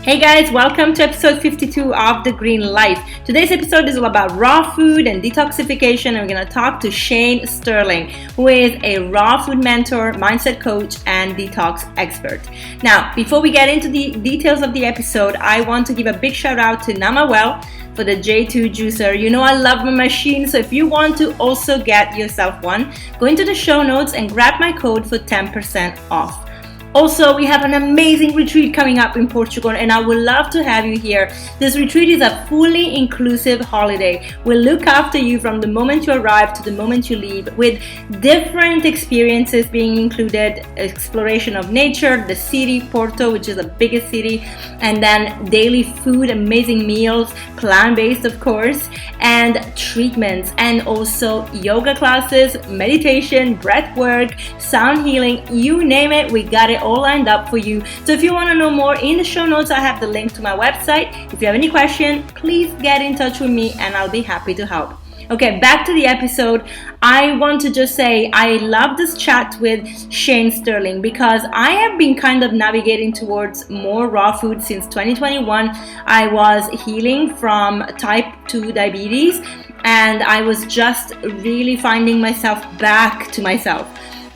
Hey guys, welcome to episode 52 of The Green Life. Today's episode is all about raw food and detoxification. I'm going to talk to Shane Sterling, who is a raw food mentor, mindset coach, and detox expert. Now, before we get into the details of the episode, I want to give a big shout out to Namawell for the J2 juicer. You know I love my machine, so if you want to also get yourself one, go into the show notes and grab my code for 10% off. Also, we have an amazing retreat coming up in Portugal, and I would love to have you here. This retreat is a fully inclusive holiday. We'll look after you from the moment you arrive to the moment you leave, with different experiences being included: exploration of nature, the city, Porto, which is the biggest city, and then daily food, amazing meals, plant-based of course, and treatments, and also yoga classes, meditation, breath work, sound healing, you name it, we got it all lined up for you. So if you want to know more, in the show notes I have the link to my website. If you have any question, please get in touch with me and I'll be happy to help. Okay, back to the episode. I want to just say I love this chat with Shane Sterling because I have been kind of navigating towards more raw food since 2021. I was healing from type 2 diabetes and I was just really finding myself back to myself.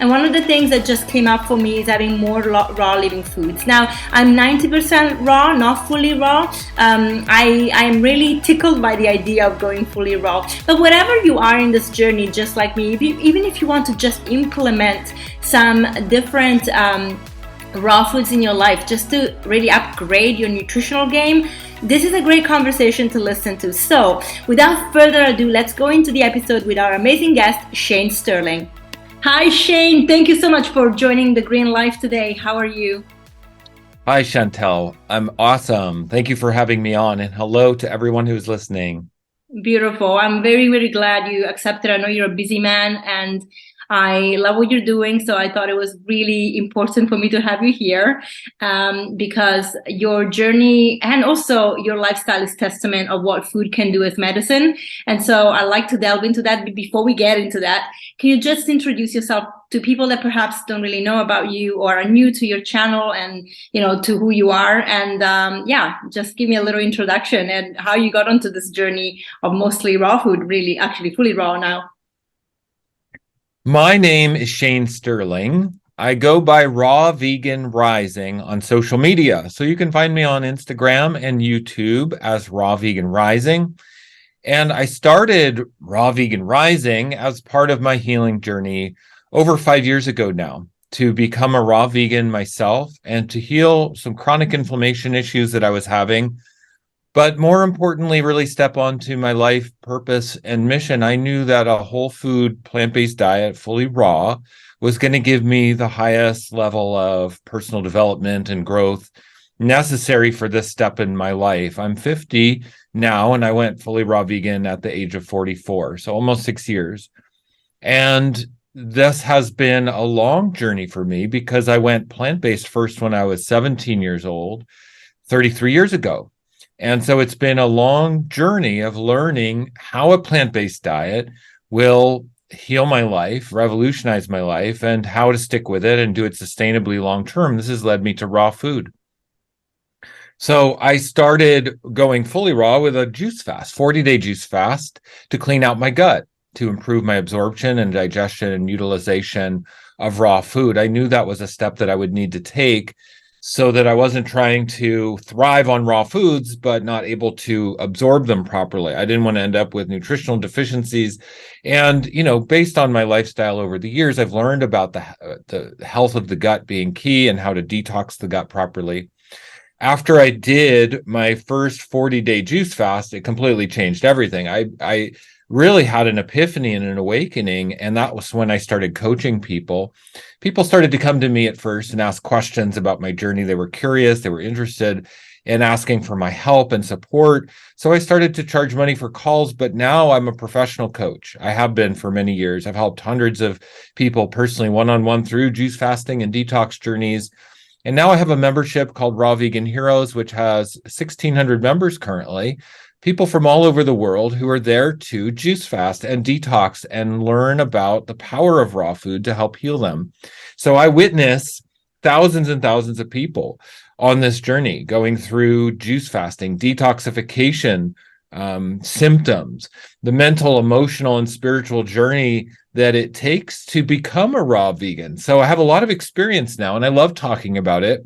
And one of the things that just came up for me is having more raw living foods. Now, I'm 90% raw, not fully raw. I'm really tickled by the idea of going fully raw. But whatever you are in this journey, just like me, even if you want to just implement some different raw foods in your life, just to really upgrade your nutritional game, this is a great conversation to listen to. So, without further ado, let's go into the episode with our amazing guest, Shane Sterling. Hi, Shane. Thank you so much for joining The Green Life today. How are you? Hi, Chantel. I'm awesome. Thank you for having me on, and hello to everyone who's listening. Beautiful. I'm very, very glad you accepted. I know you're a busy man and I love what you're doing. So I thought it was really important for me to have you here because your journey and also your lifestyle is testament of what food can do as medicine. And so I like to delve into that. But before we get into that, can you just introduce yourself to people that perhaps don't really know about you or are new to your channel and, you know, to who you are? And just give me a little introduction and how you got onto this journey of mostly raw food, really, actually fully raw now. My name is Shane Sterling. I go by Raw Vegan Rising on social media. So you can find me on Instagram and YouTube as Raw Vegan Rising. And I started Raw Vegan Rising as part of my healing journey over 5 years ago now, to become a raw vegan myself and to heal some chronic inflammation issues that I was having. But more importantly, really step onto my life purpose and mission. I knew that a whole food, plant-based diet, fully raw, was going to give me the highest level of personal development and growth necessary for this step in my life. I'm 50 now, and I went fully raw vegan at the age of 44, so almost 6 years. And this has been a long journey for me because I went plant-based first when I was 17 years old, 33 years ago. And so it's been a long journey of learning how a plant-based diet will heal my life, revolutionize my life, and how to stick with it and do it sustainably long-term. This has led me to raw food. So I started going fully raw with a juice fast, 40-day juice fast, to clean out my gut, to improve my absorption and digestion and utilization of raw food. I knew that was a step that I would need to take so that I wasn't trying to thrive on raw foods, but not able to absorb them properly. I didn't want to end up with nutritional deficiencies. And, you know, based on my lifestyle over the years, I've learned about the health of the gut being key and how to detox the gut properly. After I did my first 40-day juice fast, it completely changed everything. I really had an epiphany and an awakening, and that was when I started coaching people. People started to come to me at first and ask questions about my journey. They were curious, they were interested in asking for my help and support. So I started to charge money for calls, but now I'm a professional coach. I have been for many years. I've helped hundreds of people personally, one-on-one, through juice fasting and detox journeys. And now I have a membership called Raw Vegan Heroes, which has 1,600 members currently. People from all over the world who are there to juice fast and detox and learn about the power of raw food to help heal them. So I witness thousands and thousands of people on this journey, going through juice fasting, detoxification, symptoms, the mental, emotional, and spiritual journey that it takes to become a raw vegan. So I have a lot of experience now, and I love talking about it.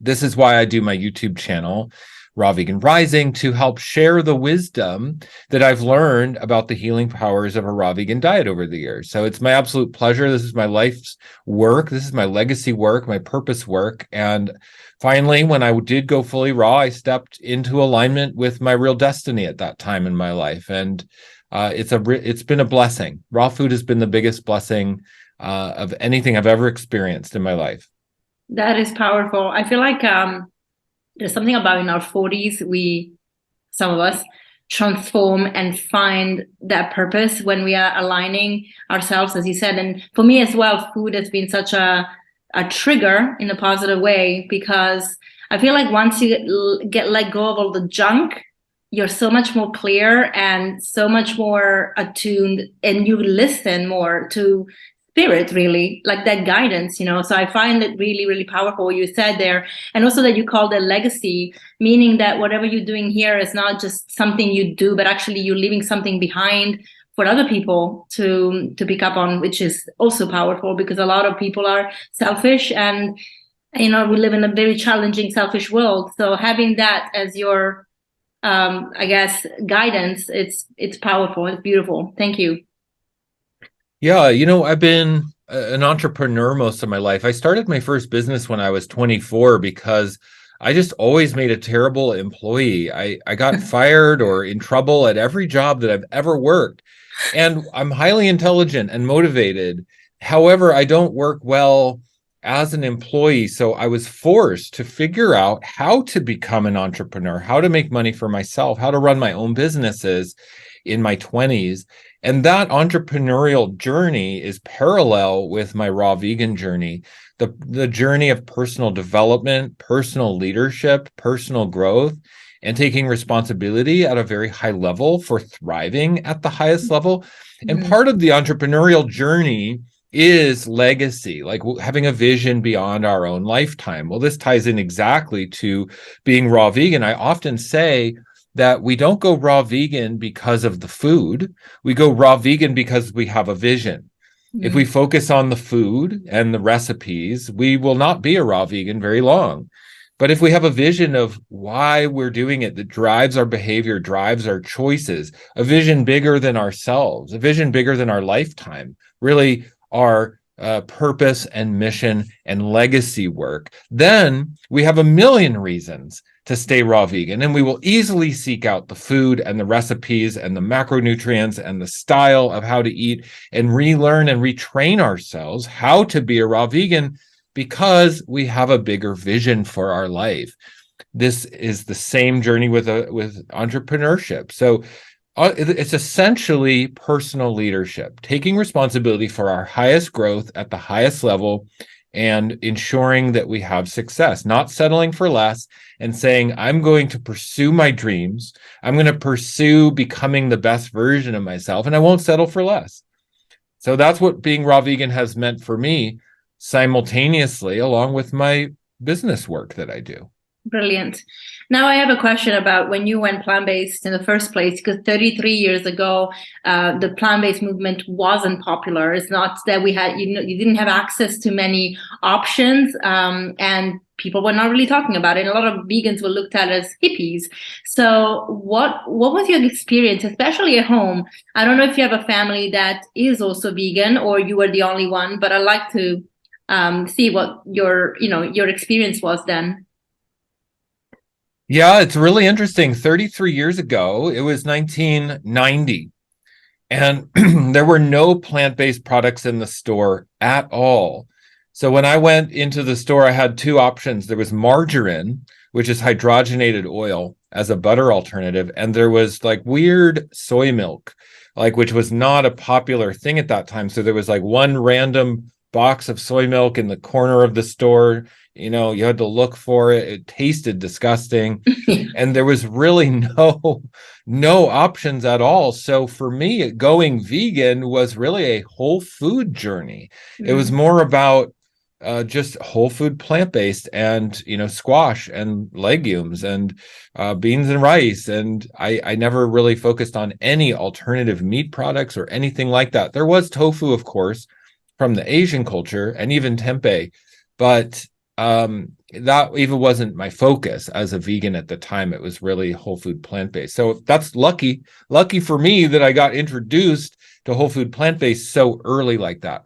This is why I do my YouTube channel, Raw Vegan Rising, to help share the wisdom that I've learned about the healing powers of a raw vegan diet over the years. So it's my absolute pleasure. This is my life's work. This is my legacy work, my purpose work. And finally, when I did go fully raw, I stepped into alignment with my real destiny at that time in my life. And it's been a blessing. Raw food has been the biggest blessing of anything I've ever experienced in my life. That is powerful. I feel like there's something about in our 40s, some of us, transform and find that purpose when we are aligning ourselves, as you said. And for me as well, food has been such a trigger in a positive way, because I feel like once you get let go of all the junk, you're so much more clear and so much more attuned, and you listen more to spirit, really, like that guidance, so I find it really, really powerful what you said there. And also that you called it legacy, meaning that whatever you're doing here is not just something you do, but actually you're leaving something behind for other people to pick up on, which is also powerful, because a lot of people are selfish, and we live in a very challenging, selfish world. So having that as your I guess guidance, it's powerful, it's beautiful. Thank you. Yeah, I've been an entrepreneur most of my life. I started my first business when I was 24 because I just always made a terrible employee. I got fired or in trouble at every job that I've ever worked. And I'm highly intelligent and motivated. However, I don't work well as an employee. So I was forced to figure out how to become an entrepreneur, how to make money for myself, how to run my own businesses in my 20s. And that entrepreneurial journey is parallel with my raw vegan journey, the journey of personal development, personal leadership, personal growth, and taking responsibility at a very high level for thriving at the highest level. Mm-hmm. And part of the entrepreneurial journey is legacy, like having a vision beyond our own lifetime. Well, this ties in exactly to being raw vegan. I often say that we don't go raw vegan because of the food. We go raw vegan because we have a vision. Mm-hmm. If we focus on the food and the recipes, we will not be a raw vegan very long. But if we have a vision of why we're doing it that drives our behavior, drives our choices, a vision bigger than ourselves, a vision bigger than our lifetime, really our purpose and mission and legacy work, then we have a million reasons to stay raw vegan, and we will easily seek out the food and the recipes and the macronutrients and the style of how to eat and relearn and retrain ourselves how to be a raw vegan, because we have a bigger vision for our life. This is the same journey with entrepreneurship. So it's essentially personal leadership, taking responsibility for our highest growth at the highest level and ensuring that we have success, not settling for less, and saying, I'm going to pursue my dreams. I'm going to pursue becoming the best version of myself, and I won't settle for less. So that's what being raw vegan has meant for me, simultaneously, along with my business work that I do. Brilliant. Now I have a question about when you went plant-based in the first place, because 33 years ago, the plant-based movement wasn't popular. It's not that we had, you didn't have access to many options, and people were not really talking about it. And a lot of vegans were looked at as hippies. So what was your experience, especially at home? I don't know if you have a family that is also vegan or you were the only one, but I'd like to see what your experience was then. Yeah, it's really interesting. 33 years ago, it was 1990, and there were no plant-based products in the store at all. So when I went into the store, I had two options. There was margarine, which is hydrogenated oil, as a butter alternative, and there was like weird soy milk, which was not a popular thing at that time. So there was like one random box of soy milk in the corner of the store. You had to look for it. It tasted disgusting. And there was really no options at all. So for me, going vegan was really a whole food journey. Mm-hmm. It was more about just whole food plant-based, and squash and legumes and beans and rice, and I never really focused on any alternative meat products or anything like that. There was tofu, of course, from the Asian culture, and even tempeh, but that even wasn't my focus as a vegan at the time. It was really whole food plant-based. So that's lucky for me that I got introduced to whole food plant-based so early like that.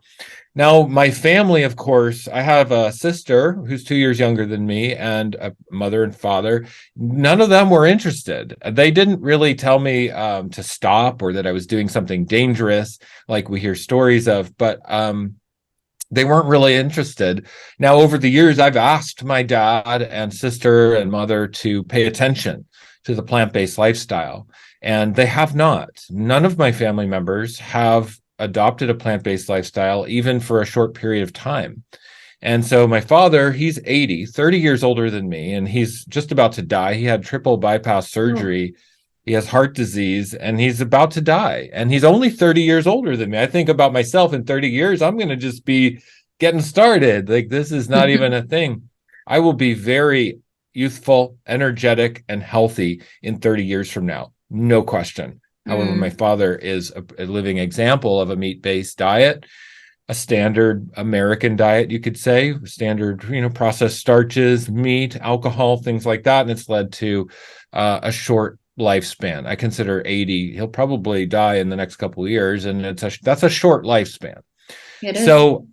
Now, my family, of course, I have a sister who's 2 years younger than me, and a mother and father. None of them were interested. They didn't really tell me to stop, or that I was doing something dangerous, like we hear stories of, but they weren't really interested. Now, over the years, I've asked my dad and sister and mother to pay attention to the plant-based lifestyle, and they have not. None of my family members have adopted a plant-based lifestyle, even for a short period of time. And so my father, he's 80, 30 years older than me, and he's just about to die. He had triple bypass surgery. He has heart disease, and he's about to die. And he's only 30 years older than me. I think about myself in 30 years, I'm going to just be getting started. Like, this is not even a thing. I will be very youthful, energetic, and healthy in 30 years from now. No question. However, my father is a living example of a meat-based diet, a standard American diet, you could say, standard, processed starches, meat, alcohol, things like that. And it's led to a short lifespan. I consider 80. He'll probably die in the next couple of years, and that's a short lifespan. So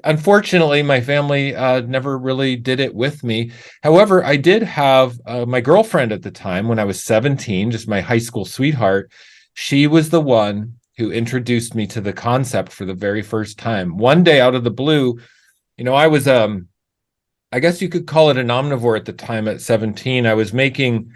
unfortunately, my family never really did it with me. However, I did have my girlfriend at the time when I was 17, just my high school sweetheart. She was the one who introduced me to the concept for the very first time. One day, out of the blue, I was, I guess you could call it an omnivore at the time at 17. I was making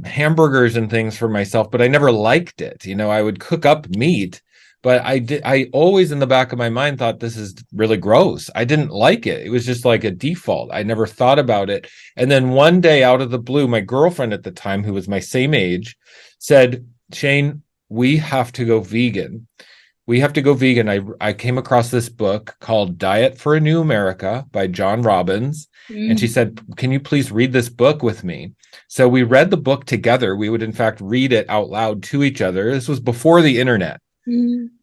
hamburgers and things for myself, but I never liked it. I would cook up meat, but I always in the back of my mind thought, this is really gross. I didn't like it. It was just like a default. I never thought about it. And then one day, out of the blue, my girlfriend at the time, who was my same age, said, Shane, we have to go vegan. We have to go vegan. I came across this book called Diet for a New America by John Robbins. And she said, can you please read this book with me? So we read the book together. We would, in fact, read it out loud to each other. This was before the internet.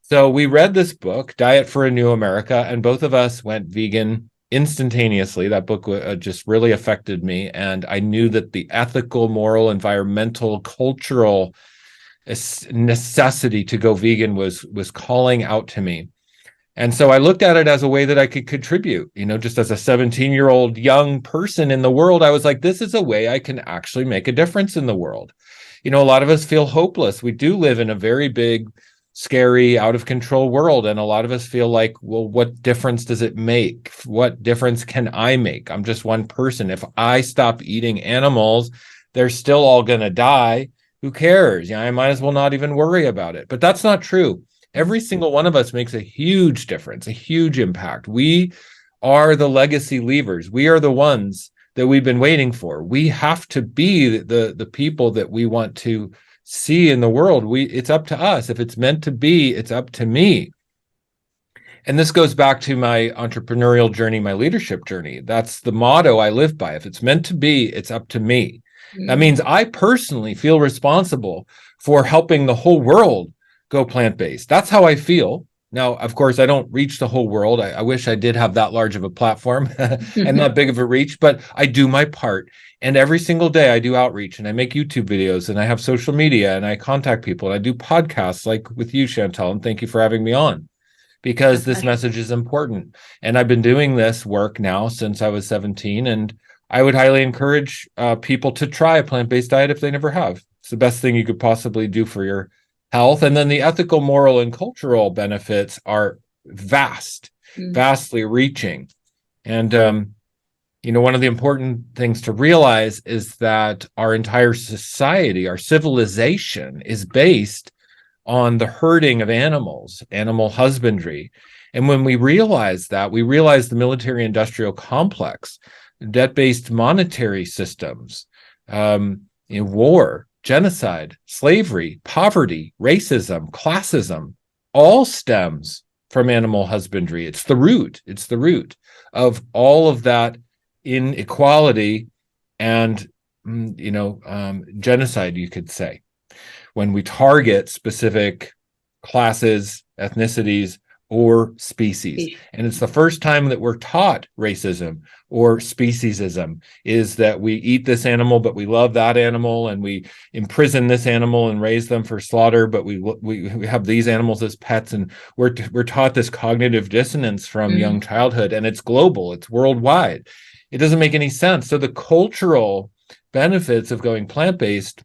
So we read this book, Diet for a New America, and both of us went vegan instantaneously. That book just really affected me. And I knew that the ethical, moral, environmental, cultural necessity to go vegan was calling out to me. And so I looked at it as a way that I could contribute, just as a 17-year-old young person in the world. I was like, this is a way I can actually make a difference in the world. A lot of us feel hopeless. We do live in a very big, scary, out of control world. And a lot of us feel like, well, what difference does it make? What difference can I make? I'm just one person. If I stop eating animals, they're still all going to die. Who cares? I might as well not even worry about it. But that's not true. Every single one of us makes a huge difference, a huge impact. We are the legacy leavers. We are the ones that we've been waiting for. We have to be the people that we want to see in the world. It's up to us. If it's meant to be, it's up to me. And this goes back to my entrepreneurial journey, my leadership journey. That's the motto I live by. If it's meant to be, it's up to me. That means I personally feel responsible for helping the whole world go plant-based. That's how I feel. Now, of course, I don't reach the whole world. I wish I did have that large of a platform and that big of a reach, but I do my part. And every single day I do outreach, and I make YouTube videos, and I have social media, and I contact people, and I do podcasts like with you, Chantal, and thank you for having me on, because this message is important. And I've been doing this work now since I was 17, and I would highly encourage people to try a plant-based diet if they never have. It's the best thing you could possibly do for your health. And then the ethical, moral, and cultural benefits are vastly reaching. And, one of the important things to realize is that our entire society, our civilization, is based on the herding of animals, animal husbandry. And when we realize that, we realize the military-industrial complex, debt-based monetary systems, war, genocide, slavery, poverty, racism, classism, all stems from animal husbandry. It's the root. It's the root of all of that inequality and genocide, you could say, when we target specific classes, ethnicities, or species. And it's the first time that we're taught racism or speciesism, is that we eat this animal, but we love that animal, and we imprison this animal and raise them for slaughter, but we have these animals as pets, and we're taught this cognitive dissonance from young childhood, and it's global, it's worldwide. It doesn't make any sense. So the cultural benefits of going plant-based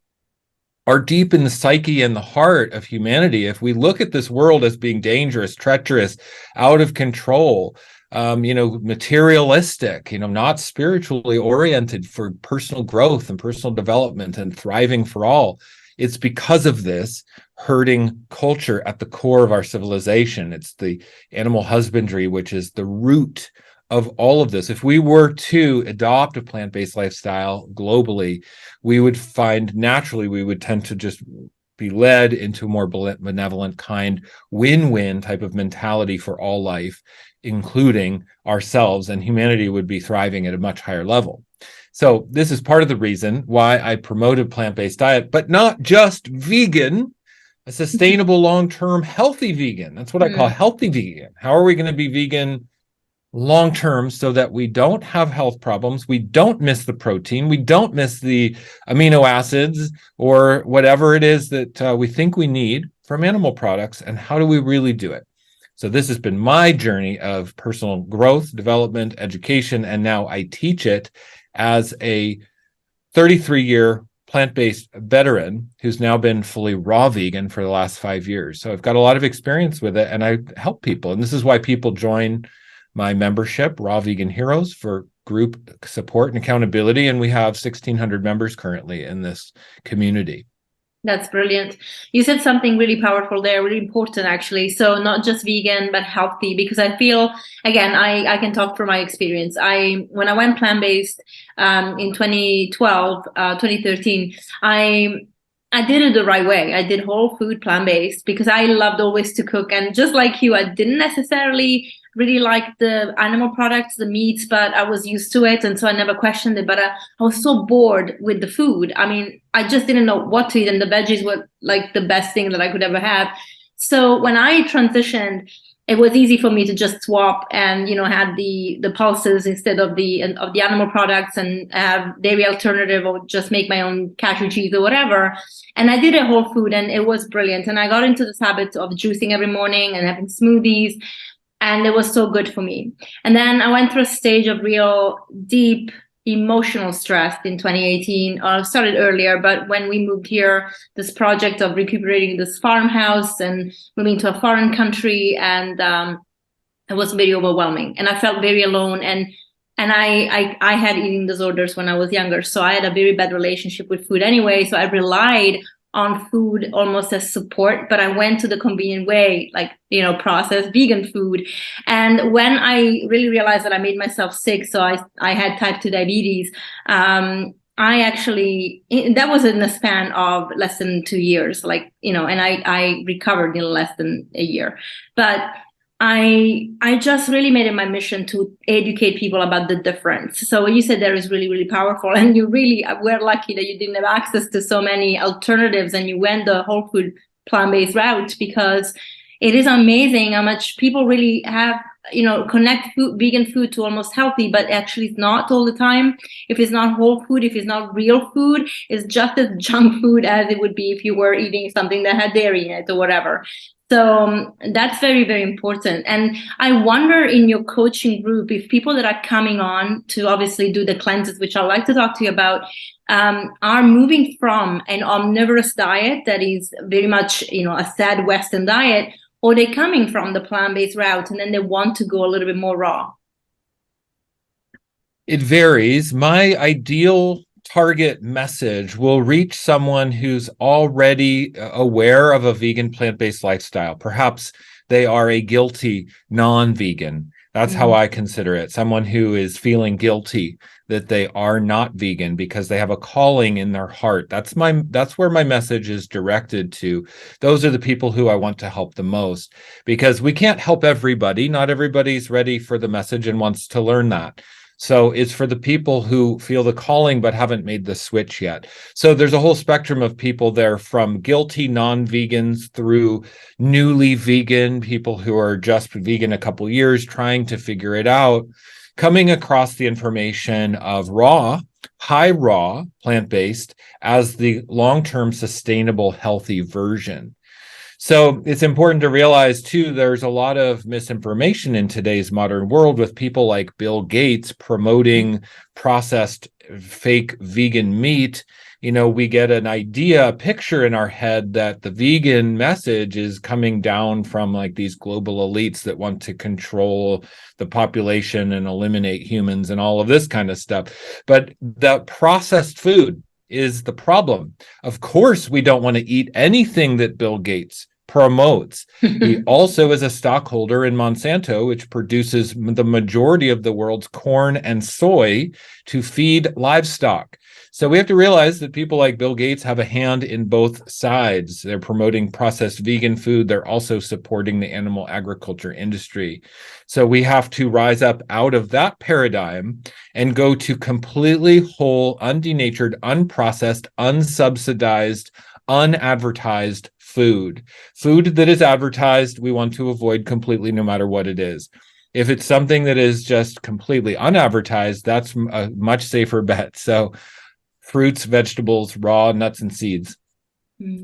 are deep in the psyche and the heart of humanity. If we look at this world as being dangerous, treacherous, out of control, materialistic, not spiritually oriented for personal growth and personal development and thriving for all, it's because of this herding culture at the core of our civilization. It's the animal husbandry, which is the root of all of this. If we were to adopt a plant-based lifestyle globally, we would find naturally we would tend to just be led into a more benevolent, kind, win-win type of mentality for all life, including ourselves, and humanity would be thriving at a much higher level. So this is part of the reason why I promoted plant-based diet, but not just vegan, a sustainable, long-term, healthy vegan. That's what I call healthy vegan. How are we going to be vegan long term so that we don't have health problems, we don't miss the protein, we don't miss the amino acids or whatever it is that we think we need from animal products, and how do we really do it? So this has been my journey of personal growth, development, education, and now I teach it as a 33-year plant-based veteran who's now been fully raw vegan for the last 5 years. So I've got a lot of experience with it, and I help people, and this is why people join my membership, Raw Vegan Heroes, for group support and accountability. And we have 1,600 members currently in this community. That's brilliant. You said something really powerful there, really important actually. So not just vegan, but healthy, because I feel, again, I can talk from my experience. When I went plant-based in 2012, 2013, I did it the right way. I did whole food plant-based because I loved always to cook. And just like you, I didn't necessarily really like the animal products, the meats, but I was used to it. And so I never questioned it. But I was so bored with the food. I mean, I just didn't know what to eat. And the veggies were like the best thing that I could ever have. So when I transitioned, it was easy for me to just swap and, had the pulses instead of the animal products, and have dairy alternative, or just make my own cashew cheese or whatever. And I did a whole food, and it was brilliant. And I got into this habit of juicing every morning and having smoothies. And it was so good for me. And then I went through a stage of real deep emotional stress in 2018. I started earlier, but when we moved here, this project of recuperating this farmhouse and moving to a foreign country, and it was very overwhelming. And I felt very alone. And I had eating disorders when I was younger. So I had a very bad relationship with food anyway. So I relied on food almost as support, but I went to the convenient way, like, processed vegan food. And when I really realized that I made myself sick, so I had type 2 diabetes, I actually, that was in the span of less than 2 years, and I recovered in less than a year. But I just really made it my mission to educate people about the difference. So what you said there is really, really powerful. And we're lucky that you didn't have access to so many alternatives and you went the whole food plant-based route, because it is amazing how much people really have, connect vegan food to almost healthy, but actually it's not all the time. If it's not whole food, if it's not real food, it's just as junk food as it would be if you were eating something that had dairy in it or whatever. So that's very, very important. And I wonder in your coaching group, if people that are coming on to obviously do the cleanses, which I'd like to talk to you about, are moving from an omnivorous diet that is very much, a sad Western diet, or they're coming from the plant-based route and then they want to go a little bit more raw. It varies. My ideal target message will reach someone who's already aware of a vegan plant-based lifestyle. Perhaps they are a guilty non-vegan. That's how I consider it. Someone who is feeling guilty that they are not vegan because they have a calling in their heart. That's where my message is directed to. Those are the people who I want to help the most, because we can't help everybody. Not everybody's ready for the message and wants to learn that. So it's for the people who feel the calling but haven't made the switch yet. So there's a whole spectrum of people there, from guilty non-vegans through newly vegan, people who are just vegan a couple years trying to figure it out, coming across the information of high raw, plant-based as the long-term sustainable, healthy version. So it's important to realize, too, there's a lot of misinformation in today's modern world, with people like Bill Gates promoting processed fake vegan meat. We get an idea, a picture in our head that the vegan message is coming down from like these global elites that want to control the population and eliminate humans and all of this kind of stuff. But the processed food is the problem. Of course, we don't want to eat anything that Bill Gates promotes. He also is a stockholder in Monsanto, which produces the majority of the world's corn and soy to feed livestock. So we have to realize that people like Bill Gates have a hand in both sides. They're promoting processed vegan food. They're also supporting the animal agriculture industry. So we have to rise up out of that paradigm and go to completely whole, undenatured, unprocessed, unsubsidized, unadvertised food. Food that is advertised, we want to avoid completely, no matter what it is. If it's something that is just completely unadvertised, that's a much safer bet. So fruits, vegetables, raw nuts and seeds.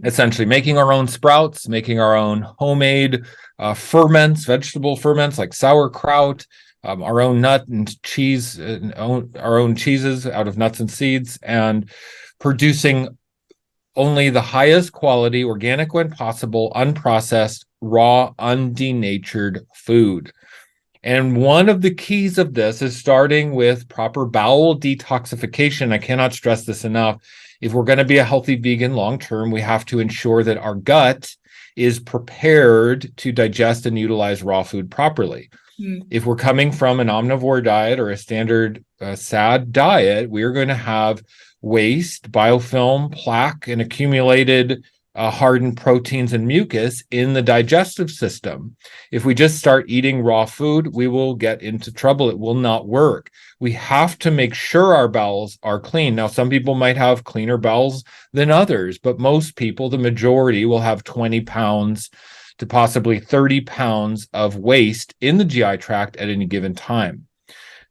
Essentially making our own sprouts, making our own homemade ferments, vegetable ferments like sauerkraut, our own nut and cheese, our own cheeses out of nuts and seeds, and producing only the highest quality, organic when possible, unprocessed, raw, undenatured food. And one of the keys of this is starting with proper bowel detoxification. I cannot stress this enough. If we're going to be a healthy vegan long-term, we have to ensure that our gut is prepared to digest and utilize raw food properly. If we're coming from an omnivore diet or a standard SAD diet, we're going to have waste, biofilm, plaque, and accumulated hardened proteins and mucus in the digestive system. If we just start eating raw food, we will get into trouble. It will not work. We have to make sure our bowels are clean. Now, some people might have cleaner bowels than others, but most people, the majority, will have 20 pounds to possibly 30 pounds of waste in the GI tract at any given time.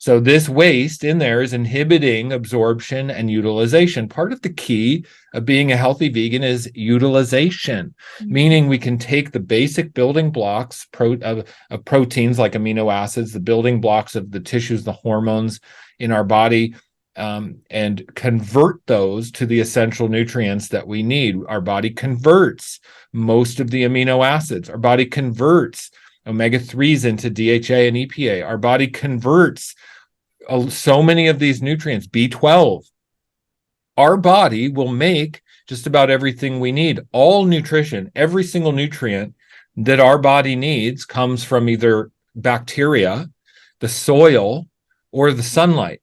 So this waste in there is inhibiting absorption and utilization. Part of the key of being a healthy vegan is utilization, meaning we can take the basic building blocks of proteins like amino acids, the building blocks of the tissues, the hormones in our body, and convert those to the essential nutrients that we need. Our body converts most of the amino acids. Our body converts omega-3s into DHA and EPA. Our body converts so many of these nutrients, B12. Our body will make just about everything we need. All nutrition, every single nutrient that our body needs comes from either bacteria, the soil, or the sunlight.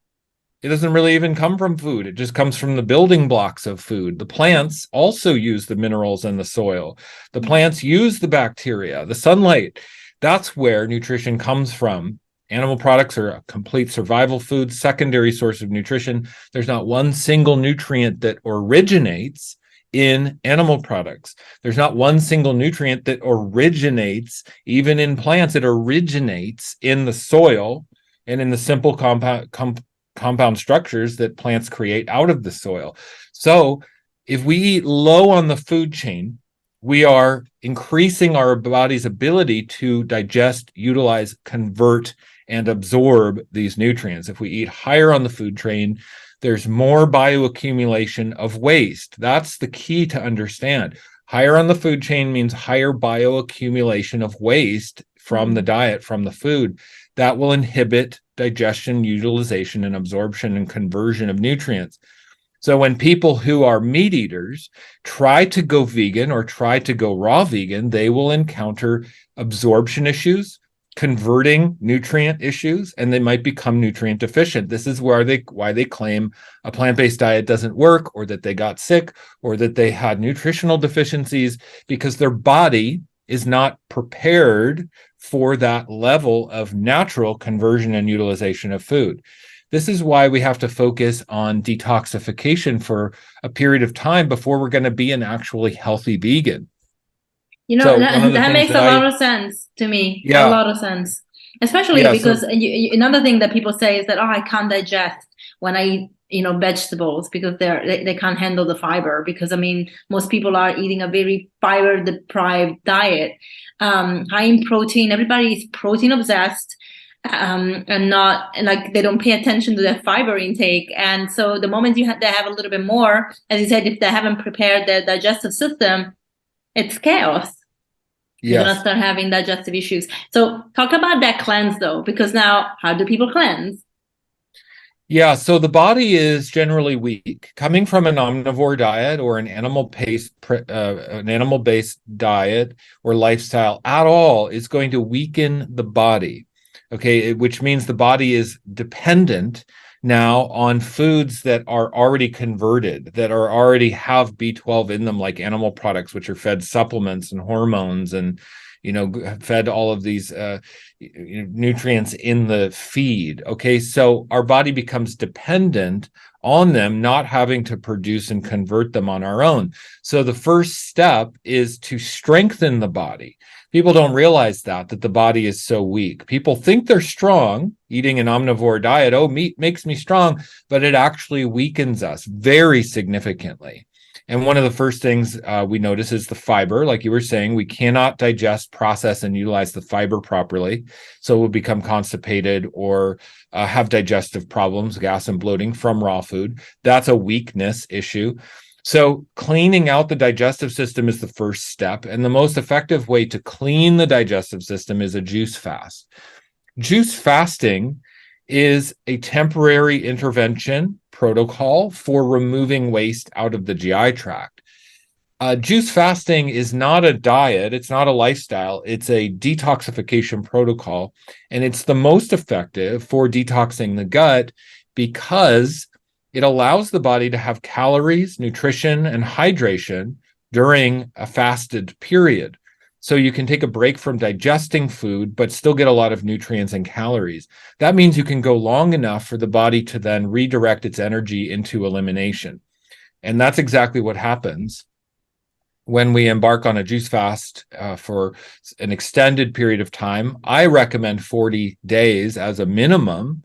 It doesn't really even come from food. It just comes from the building blocks of food. The plants also use the minerals in the soil. The plants use the bacteria, the sunlight. That's where nutrition comes from. Animal products are a complete survival food, secondary source of nutrition. There's not one single nutrient that originates in animal products. There's not one single nutrient that originates even in plants. It originates in the soil and in the simple compound structures that plants create out of the soil. So if we eat low on the food chain, we are increasing our body's ability to digest, utilize, convert, and absorb these nutrients. If we eat higher on the food chain, there's more bioaccumulation of waste. That's the key to understand. Higher on the food chain means higher bioaccumulation of waste from the diet, from the food. That will inhibit digestion, utilization, and absorption and conversion of nutrients. So when people who are meat eaters try to go vegan or try to go raw vegan, they will encounter absorption issues, converting nutrient issues, and they might become nutrient deficient. This is why they claim a plant-based diet doesn't work, or that they got sick, or that they had nutritional deficiencies, because their body is not prepared for that level of natural conversion and utilization of food. This is why we have to focus on detoxification for a period of time before we're going to be an actually healthy vegan. So that makes a lot of sense to me. Yeah. A lot of sense. Especially because another thing that people say is that, I can't digest when I eat, vegetables, because they can't handle the fiber, because most people are eating a very fiber deprived diet, high in protein. Everybody is protein obsessed, and not, and like, they don't pay attention to their fiber intake. And so the moment they have a little bit more, as you said, if they haven't prepared their digestive system, it's chaos. Yes. You're gonna start having digestive issues. So talk about that cleanse, though, because now, how do people cleanse? Yeah, so the body is generally weak. Coming from an omnivore diet or an animal-based diet or lifestyle at all is going to weaken the body. Okay, which means the body is dependent now on foods that are already converted, that are already have B12 in them, like animal products, which are fed supplements and hormones, and fed all of these nutrients in the feed. Okay, so our body becomes dependent on them, not having to produce and convert them on our own. So the first step is to strengthen the body. People don't realize that the body is so weak. People think they're strong eating an omnivore diet. Oh, meat makes me strong, but it actually weakens us very significantly. And one of the first things we notice is the fiber. Like you were saying, we cannot digest, process, and utilize the fiber properly. So we'll become constipated or have digestive problems, gas and bloating from raw food. That's a weakness issue. So cleaning out the digestive system is the first step. And the most effective way to clean the digestive system is a juice fast. Juice fasting is a temporary intervention protocol for removing waste out of the GI tract. Juice fasting is not a diet. It's not a lifestyle. It's a detoxification protocol. And it's the most effective for detoxing the gut because it allows the body to have calories, nutrition, and hydration during a fasted period. So you can take a break from digesting food, but still get a lot of nutrients and calories. That means you can go long enough for the body to then redirect its energy into elimination. And that's exactly what happens when we embark on a juice fast for an extended period of time. I recommend 40 days as a minimum.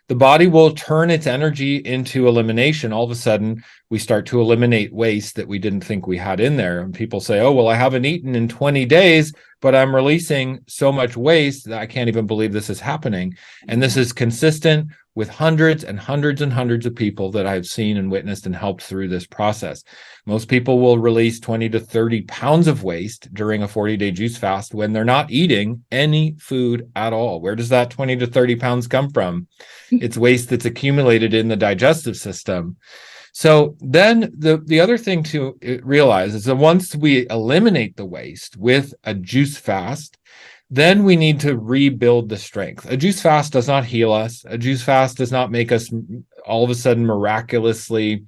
The body will turn its energy into elimination. All of a sudden, we start to eliminate waste that we didn't think we had in there. And people say, oh, well, I haven't eaten in 20 days, but I'm releasing so much waste that I can't even believe this is happening. And this is consistent with hundreds and hundreds and hundreds of people that I've seen and witnessed and helped through this process. Most people will release 20 to 30 pounds of waste during a 40-day juice fast when they're not eating any food at all. Where does that 20 to 30 pounds come from? It's waste that's accumulated in the digestive system. So then the other thing to realize is that once we eliminate the waste with a juice fast, then we need to rebuild the strength. A juice fast does not heal us. A juice fast does not make us all of a sudden miraculously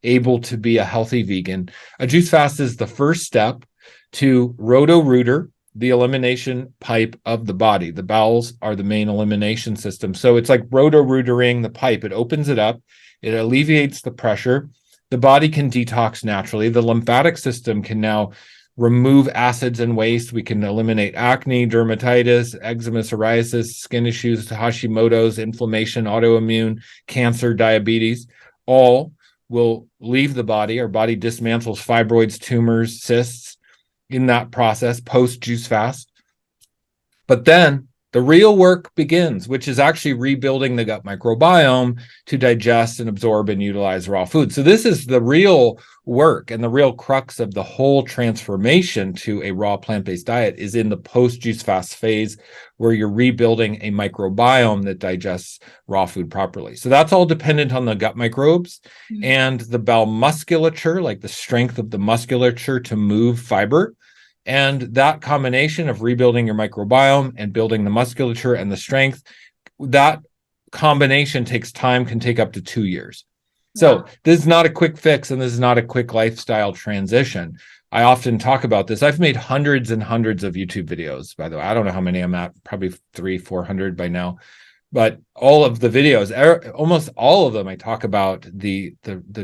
able to be a healthy vegan. A juice fast is the first step to roto-rooter, the elimination pipe of the body. The bowels are the main elimination system. So it's like roto-rootering the pipe. It opens it up. It alleviates the pressure. The body can detox naturally. The lymphatic system can now remove acids and waste. We can eliminate acne, dermatitis, eczema, psoriasis, skin issues, Hashimoto's, inflammation, autoimmune, cancer, diabetes. All will leave the body. Our body dismantles fibroids, tumors, cysts in that process post juice fast. But then the real work begins, which is actually rebuilding the gut microbiome to digest and absorb and utilize raw food. So this is the real work, and the real crux of the whole transformation to a raw plant-based diet is in the post-juice fast phase, where you're rebuilding a microbiome that digests raw food properly. So that's all dependent on the gut microbes and the bowel musculature, like the strength of the musculature to move fiber. And that combination of rebuilding your microbiome and building the musculature and the strength, that combination takes time, can take up to 2 years. So this is not a quick fix, and this is not a quick lifestyle transition. I often talk about this. I've made hundreds and hundreds of YouTube videos, by the way. I don't know how many I'm at, probably 300-400 by now. But all of the videos, almost all of them, I talk about the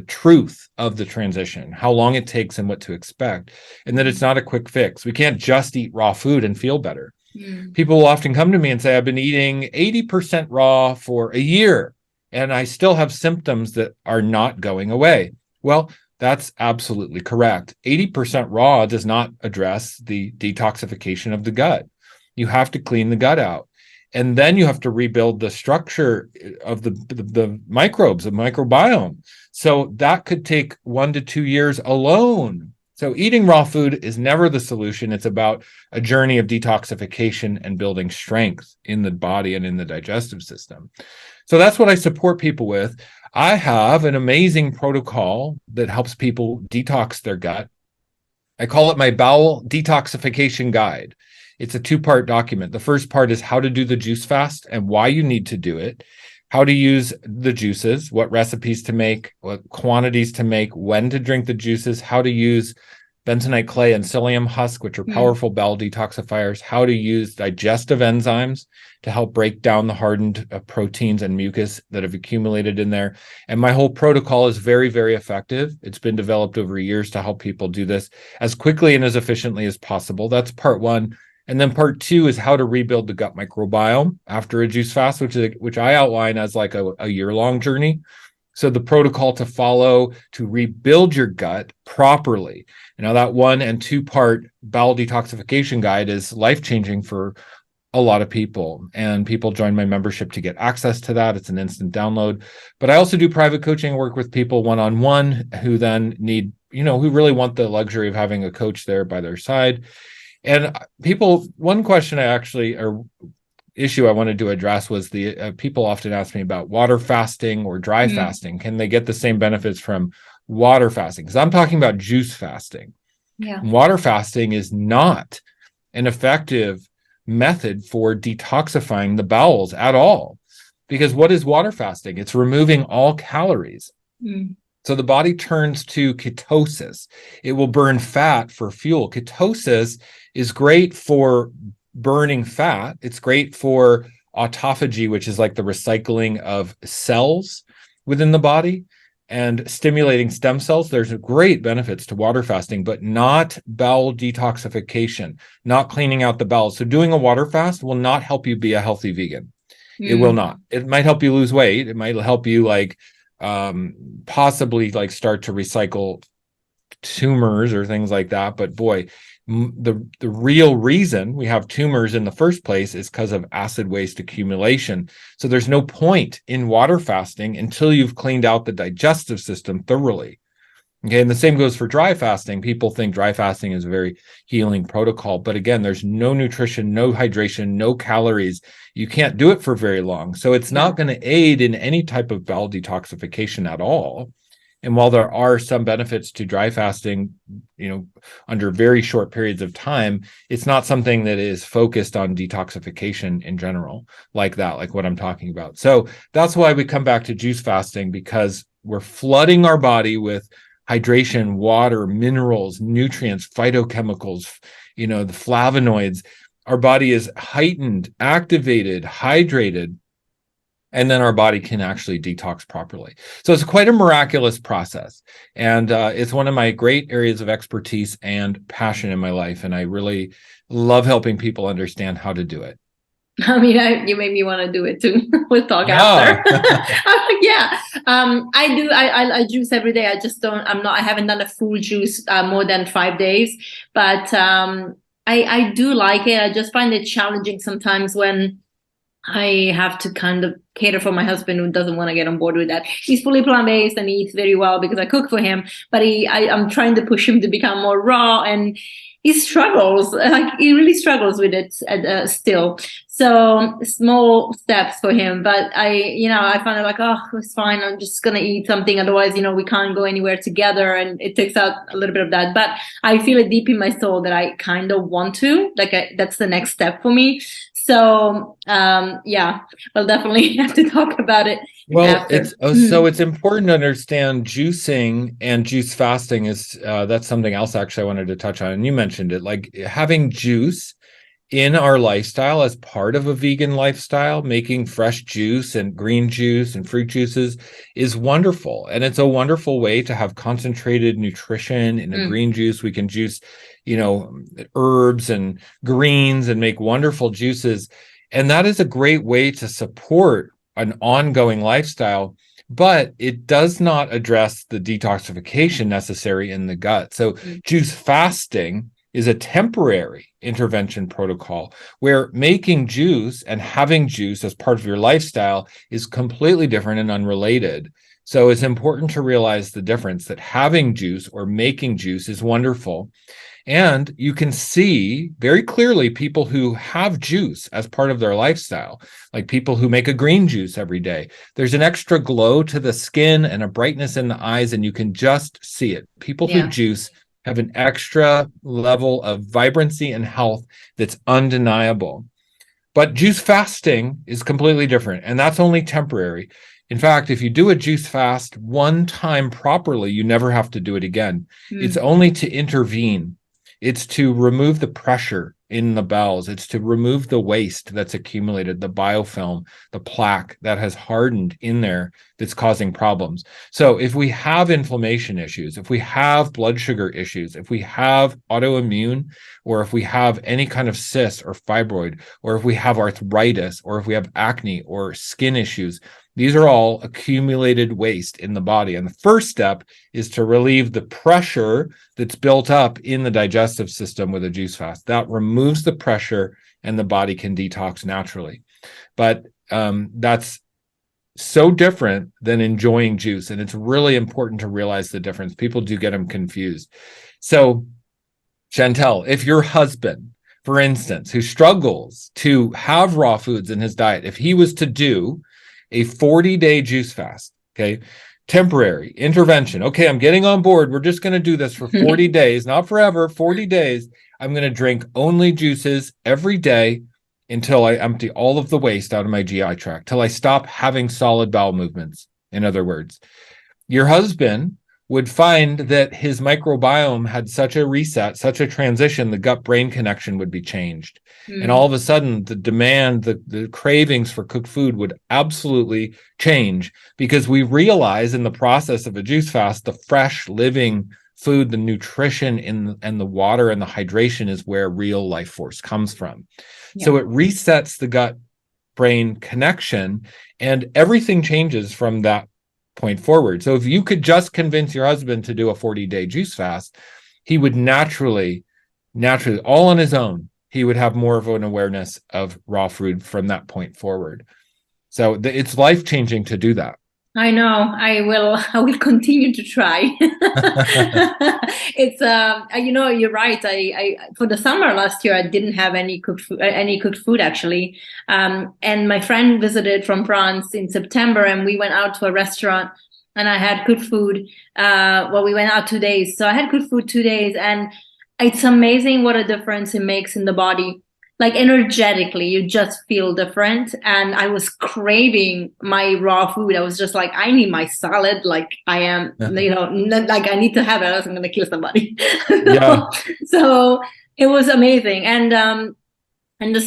truth of the transition, how long it takes and what to expect, and that it's not a quick fix. We can't just eat raw food and feel better. People will often come to me and say, I've been eating 80% raw for a year, and I still have symptoms that are not going away. Well, that's absolutely correct. 80% raw does not address the detoxification of the gut. You have to clean the gut out. And then you have to rebuild the structure of the microbes, the microbiome. So that could take 1 to 2 years alone. So eating raw food is never the solution. It's about a journey of detoxification and building strength in the body and in the digestive system. So that's what I support people with. I have an amazing protocol that helps people detox their gut. I call it my bowel detoxification guide. It's a 2-part document. The first part is how to do the juice fast and why you need to do it, how to use the juices, what recipes to make, what quantities to make, when to drink the juices, how to use bentonite clay and psyllium husk, which are powerful bowel detoxifiers, how to use digestive enzymes to help break down the hardened proteins and mucus that have accumulated in there. And my whole protocol is very, very effective. It's been developed over years to help people do this as quickly and as efficiently as possible. That's part 1. And then part 2 is how to rebuild the gut microbiome after a juice fast, which I outline as like a year-long journey. So the protocol to follow to rebuild your gut properly. Now that 1 and 2-part bowel detoxification guide is life-changing for a lot of people, and people join my membership to get access to that. It's an instant download. But I also do private coaching, work with people one-on-one who then need, who really want the luxury of having a coach there by their side. And people, one question or issue I wanted to address was the people often ask me about water fasting or dry fasting. Can they get the same benefits from water fasting? Because I'm talking about juice fasting. Yeah. Water fasting is not an effective method for detoxifying the bowels at all. Because what is water fasting? It's removing all calories. So the body turns to ketosis. It will burn fat for fuel. Ketosis is great for burning fat. It's great for autophagy, which is like the recycling of cells within the body and stimulating stem cells. There's great benefits to water fasting, but not bowel detoxification, not cleaning out the bowels. So doing a water fast will not help you be a healthy vegan. It will not. It might help you lose weight. It might help you possibly start to recycle tumors or things like that. But boy, the real reason we have tumors in the first place is because of acid waste accumulation. So there's no point in water fasting until you've cleaned out the digestive system thoroughly. Okay, and the same goes for dry fasting. People think dry fasting is a very healing protocol, but again, there's no nutrition, no hydration, no calories. You can't do it for very long. So it's not going to aid in any type of bowel detoxification at all. And while there are some benefits to dry fasting, under very short periods of time, it's not something that is focused on detoxification in general, like what I'm talking about. So that's why we come back to juice fasting, because we're flooding our body with hydration, water, minerals, nutrients, phytochemicals, the flavonoids. Our body is heightened, activated, hydrated, and then our body can actually detox properly. So it's quite a miraculous process. And it's one of my great areas of expertise and passion in my life. And I really love helping people understand how to do it. I mean, you make me want to do it too. We'll talk after. I do. I juice every day. I haven't done a full juice more than 5 days, but I do like it. I just find it challenging sometimes when I have to kind of cater for my husband, who doesn't want to get on board with that. He's fully plant-based and he eats very well because I cook for him, but I'm trying to push him to become more raw, and he struggles, like he really struggles with it still. So small steps for him, but I found it like, oh, it's fine. I'm just gonna eat something. Otherwise, we can't go anywhere together, and it takes out a little bit of that. But I feel it deep in my soul that I kind of want to, like, that's the next step for me. So, yeah, we'll definitely have to talk about it Well, after. so it's important to understand juicing and juice fasting is that's something else actually I wanted to touch on. And you mentioned it, like having juice in our lifestyle as part of a vegan lifestyle, making fresh juice and green juice and fruit juices is wonderful. And it's a wonderful way to have concentrated nutrition in a green juice. We can juice, herbs and greens and make wonderful juices. And that is a great way to support an ongoing lifestyle, but it does not address the detoxification necessary in the gut. So juice fasting is a temporary intervention protocol where making juice and having juice as part of your lifestyle is completely different and unrelated. So it's important to realize the difference, that having juice or making juice is wonderful. And you can see very clearly people who have juice as part of their lifestyle, like people who make a green juice every day. There's an extra glow to the skin and a brightness in the eyes, and you can just see it. People who juice have an extra level of vibrancy and health that's undeniable. But juice fasting is completely different, and that's only temporary. In fact, if you do a juice fast one time properly, you never have to do it again. It's only to intervene. It's to remove the pressure in the bowels. It's to remove the waste that's accumulated, the biofilm, the plaque that has hardened in there that's causing problems. So if we have inflammation issues, if we have blood sugar issues, if we have autoimmune, or if we have any kind of cyst or fibroid, or if we have arthritis, or if we have acne or skin issues, these are all accumulated waste in the body. And the first step is to relieve the pressure that's built up in the digestive system with a juice fast. That removes the pressure and the body can detox naturally. But that's so different than enjoying juice. And it's really important to realize the difference. People do get them confused. So, Chantel, if your husband, for instance, who struggles to have raw foods in his diet, if he was to do a 40-day juice fast, okay, temporary intervention. Okay, I'm getting on board. We're just going to do this for 40 days, not forever, 40 days. I'm going to drink only juices every day until I empty all of the waste out of my GI tract, till I stop having solid bowel movements. In other words, your husband would find that his microbiome had such a reset, such a transition, the gut-brain connection would be changed. And all of a sudden, the demand, the cravings for cooked food would absolutely change, because we realize in the process of a juice fast, the fresh, living food, the nutrition and the water and the hydration is where real life force comes from. Yeah. So it resets the gut-brain connection, and everything changes from that point forward. So if you could just convince your husband to do a 40-day juice fast, he would naturally, all on his own, he would have more of an awareness of raw food from that point forward. So it's life-changing to do that. I know. I will continue to try. It's you're right. I for the summer last year I didn't have any cooked food actually. And my friend visited from France in September, and we went out to a restaurant, and I had cooked food. We went out 2 days, so I had cooked food 2 days, and it's amazing what a difference it makes in the body. Like energetically, you just feel different. And I was craving my raw food. I was just like, I need my salad. Like I am, like I need to have it, else I'm going to kill somebody. Yeah. So it was amazing. And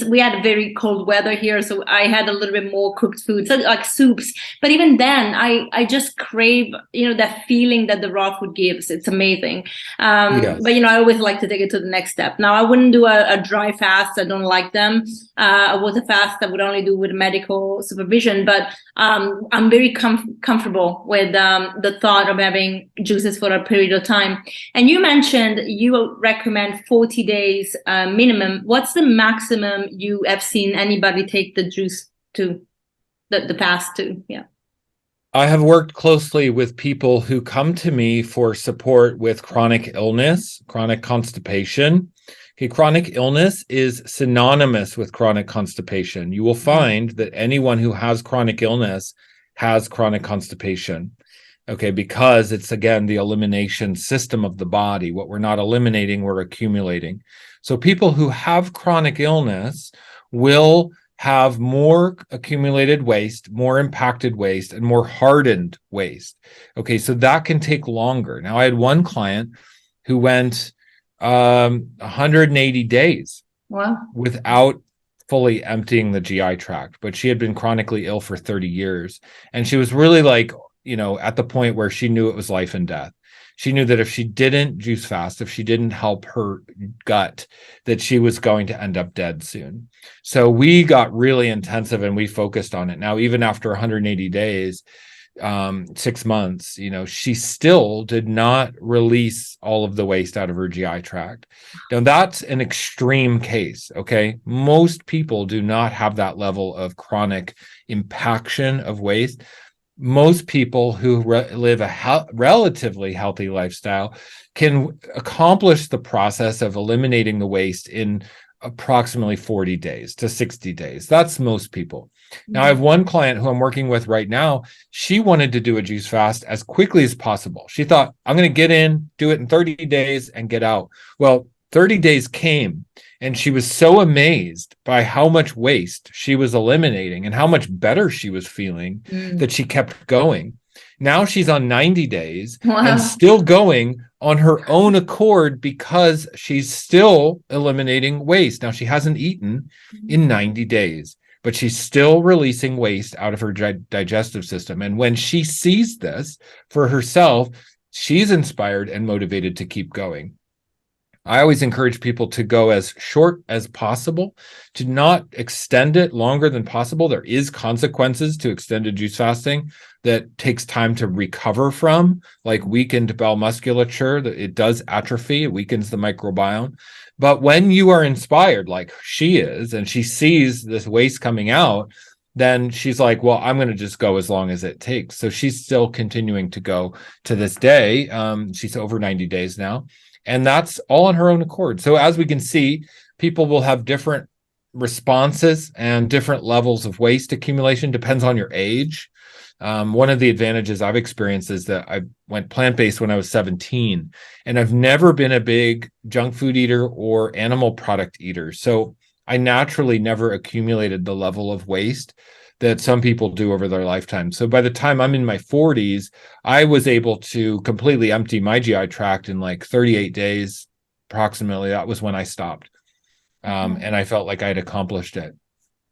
we had very cold weather here, so I had a little bit more cooked food, so like soups. But even then, I just crave, that feeling that the raw food gives. It's amazing. Yes. But I always like to take it to the next step. Now, I wouldn't do a dry fast. I don't like them. I was a fast I would only do with medical supervision. But I'm very comfortable with the thought of having juices for a period of time. And you mentioned you recommend 40 days minimum. What's the maximum you have seen anybody take the juice to, the fast to? Yeah. I have worked closely with people who come to me for support with chronic illness, chronic constipation, Okay, chronic illness is synonymous with chronic constipation. You will find that anyone who has chronic illness has chronic constipation. Okay, because it's again the elimination system of the body. What we're not eliminating, we're accumulating. So people who have chronic illness will have more accumulated waste, more impacted waste, and more hardened waste. Okay, so that can take longer. Now, I had one client who went 180 days Wow. without fully emptying the GI tract, but she had been chronically ill for 30 years. And she was really like, at the point where she knew it was life and death. She knew that if she didn't juice fast, if she didn't help her gut, that she was going to end up dead soon. So we got really intensive and we focused on it. Now, even after 180 days, 6 months, she still did not release all of the waste out of her GI tract. Now, that's an extreme case. Okay. Most people do not have that level of chronic impaction of waste. Most people who live a relatively healthy lifestyle can accomplish the process of eliminating the waste in approximately 40 days to 60 days. That's most people. Now, I have one client who I'm working with right now. She wanted to do a juice fast as quickly as possible. She thought, I'm going to get in, do it in 30 days and get out. Well, 30 days came and she was so amazed by how much waste she was eliminating and how much better she was feeling that she kept going. Now she's on 90 days and still going on her own accord because she's still eliminating waste. Now, she hasn't eaten in 90 days, but she's still releasing waste out of her digestive system. And when she sees this for herself, she's inspired and motivated to keep going. I always encourage people to go as short as possible, to not extend it longer than possible. There is consequences to extended juice fasting that takes time to recover from, like weakened bowel musculature. That it does atrophy, it weakens the microbiome. But when you are inspired, like she is, and she sees this waste coming out, then she's like, well, I'm going to just go as long as it takes. So she's still continuing to go to this day. She's over 90 days now. And that's all on her own accord. So as we can see, people will have different responses and different levels of waste accumulation, depends on your age. One of the advantages I've experienced is that I went plant-based when I was 17, and I've never been a big junk food eater or animal product eater. So I naturally never accumulated the level of waste that some people do over their lifetime. So by the time I'm in my 40s, I was able to completely empty my GI tract in like 38 days, approximately. That was when I stopped. And I felt like I had accomplished it.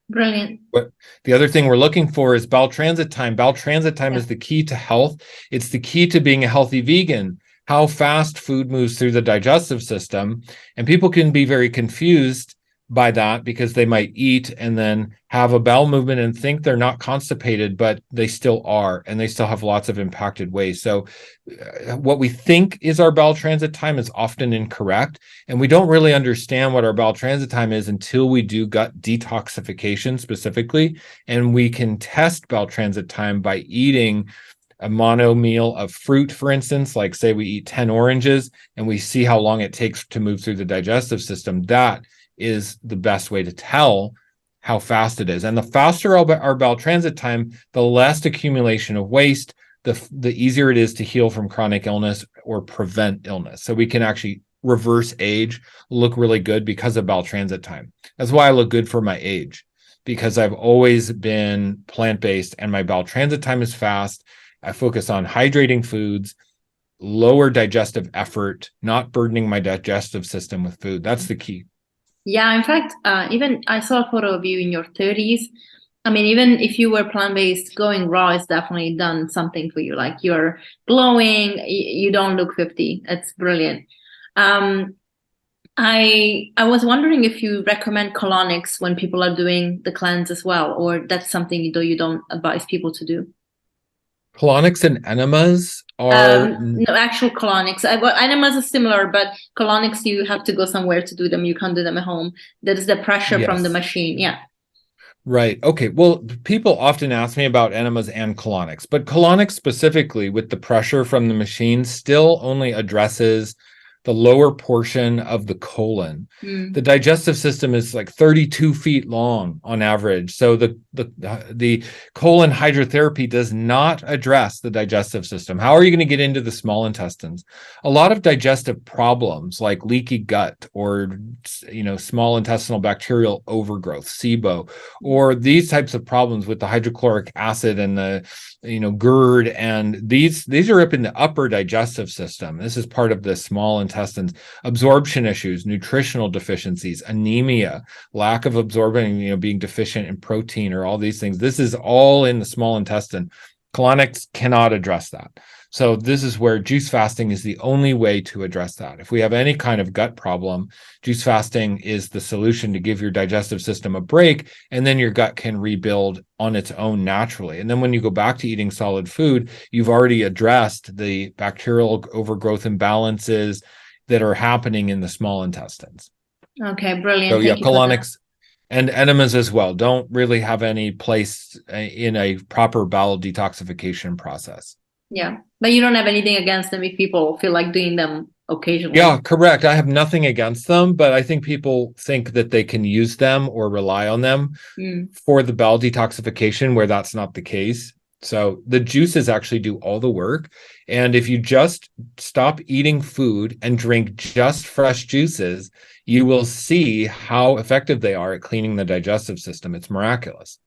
Brilliant. But the other thing we're looking for is bowel transit time. Bowel transit time is the key to health. It's the key to being a healthy vegan. How fast food moves through the digestive system. And people can be very confused by that because they might eat and then have a bowel movement and think they're not constipated, but they still are, and they still have lots of impacted ways. So what we think is our bowel transit time is often incorrect, and we don't really understand what our bowel transit time is until we do gut detoxification specifically, and we can test bowel transit time by eating a mono meal of fruit, for instance, like say we eat 10 oranges and we see how long it takes to move through the digestive system. That is the best way to tell how fast it is. And the faster our bowel transit time, the less accumulation of waste, the easier it is to heal from chronic illness or prevent illness. So we can actually reverse age, look really good because of bowel transit time. That's why I look good for my age, because I've always been plant-based and my bowel transit time is fast. I focus on hydrating foods, lower digestive effort, not burdening my digestive system with food. That's the key. Yeah, in fact, even I saw a photo of you in your 30s. I mean, even if you were plant-based, going raw is definitely done something for you. Like you're glowing, you don't look 50. It's brilliant. I was wondering if you recommend colonics when people are doing the cleanse as well, or that's something you don't advise people to do. Colonics and enemas are no, actual colonics. Well, enemas are similar, but colonics you have to go somewhere to do them. You can't do them at home. That is the pressure from the machine. Yeah. Right. Okay. Well, people often ask me about enemas and colonics, but colonics specifically with the pressure from the machine still only addresses the lower portion of the colon. The digestive system is like 32 feet long on average. So the colon hydrotherapy does not address the digestive system. How are you going to get into the small intestines? A lot of digestive problems like leaky gut or small intestinal bacterial overgrowth, SIBO, or these types of problems with the hydrochloric acid and the GERD, and these are up in the upper digestive system. This is part of the small intestines. Absorption issues, nutritional deficiencies, anemia, lack of absorbing, being deficient in protein, or all these things. This is all in the small intestine. Colonics cannot address that. So this is where juice fasting is the only way to address that. If we have any kind of gut problem, juice fasting is the solution to give your digestive system a break, and then your gut can rebuild on its own naturally. And then when you go back to eating solid food, you've already addressed the bacterial overgrowth imbalances that are happening in the small intestines. Okay, brilliant. So yeah, colonics and enemas as well don't really have any place in a proper bowel detoxification process. Yeah, but you don't have anything against them if people feel like doing them occasionally. Yeah, correct. I have nothing against them, but I think people think that they can use them or rely on them for the bowel detoxification, where that's not the case. So the juices actually do all the work. And if you just stop eating food and drink just fresh juices, you will see how effective they are at cleaning the digestive system. It's miraculous.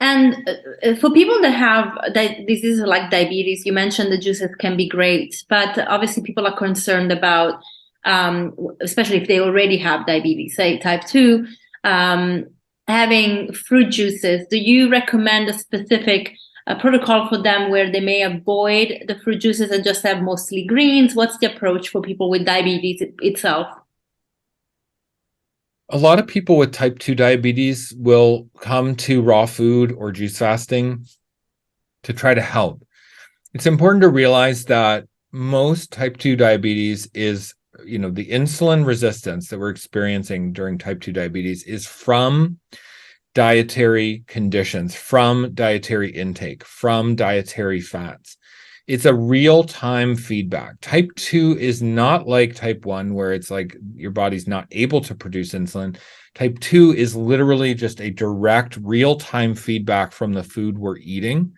And for people that have diseases like diabetes, you mentioned the juices can be great, but obviously people are concerned about, especially if they already have diabetes, say type 2, having fruit juices. Do you recommend a specific protocol for them where they may avoid the fruit juices and just have mostly greens? What's the approach for people with diabetes itself? A lot of people with type 2 diabetes will come to raw food or juice fasting to try to help. It's important to realize that most type 2 diabetes is, the insulin resistance that we're experiencing during type 2 diabetes is from dietary conditions, from dietary intake, from dietary fats. It's a real-time feedback. Type 2 is not like type 1, where it's like your body's not able to produce insulin. Type 2 is literally just a direct real-time feedback from the food we're eating.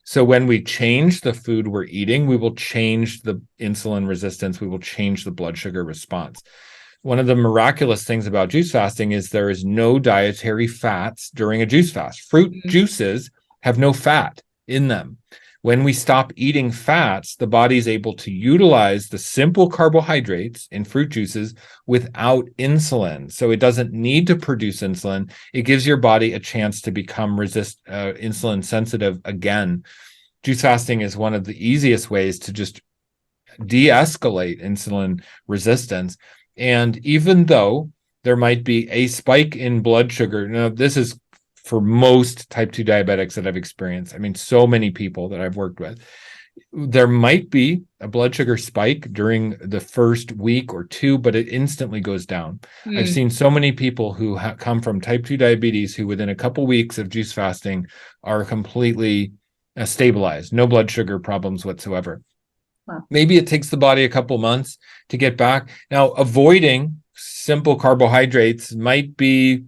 So when we change the food we're eating, we will change the insulin resistance. We will change the blood sugar response. One of the miraculous things about juice fasting is there is no dietary fats during a juice fast. Fruit juices have no fat in them. When we stop eating fats, the body is able to utilize the simple carbohydrates in fruit juices without insulin. So it doesn't need to produce insulin. It gives your body a chance to become insulin sensitive again. Juice fasting is one of the easiest ways to just de-escalate insulin resistance. And even though there might be a spike in blood sugar, now this is for most type 2 diabetics that I've experienced. I mean, so many people that I've worked with, there might be a blood sugar spike during the first week or two, but it instantly goes down. I've seen so many people who come from type 2 diabetes who within a couple weeks of juice fasting are completely stabilized, no blood sugar problems whatsoever. Wow. Maybe it takes the body a couple months to get back. Now, avoiding simple carbohydrates might be,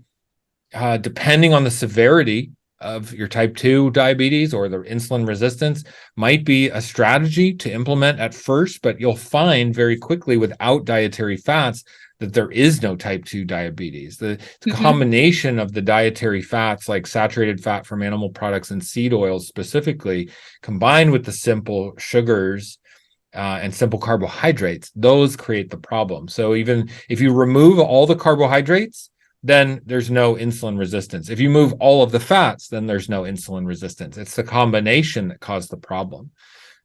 depending on the severity of your type 2 diabetes or the insulin resistance, might be a strategy to implement at first, but you'll find very quickly without dietary fats that there is no type 2 diabetes. The combination of the dietary fats, like saturated fat from animal products and seed oils specifically, combined with the simple sugars and simple carbohydrates, those create the problem. So even if you remove all the carbohydrates, then there's no insulin resistance. If you move all of the fats, then there's no insulin resistance. It's the combination that caused the problem.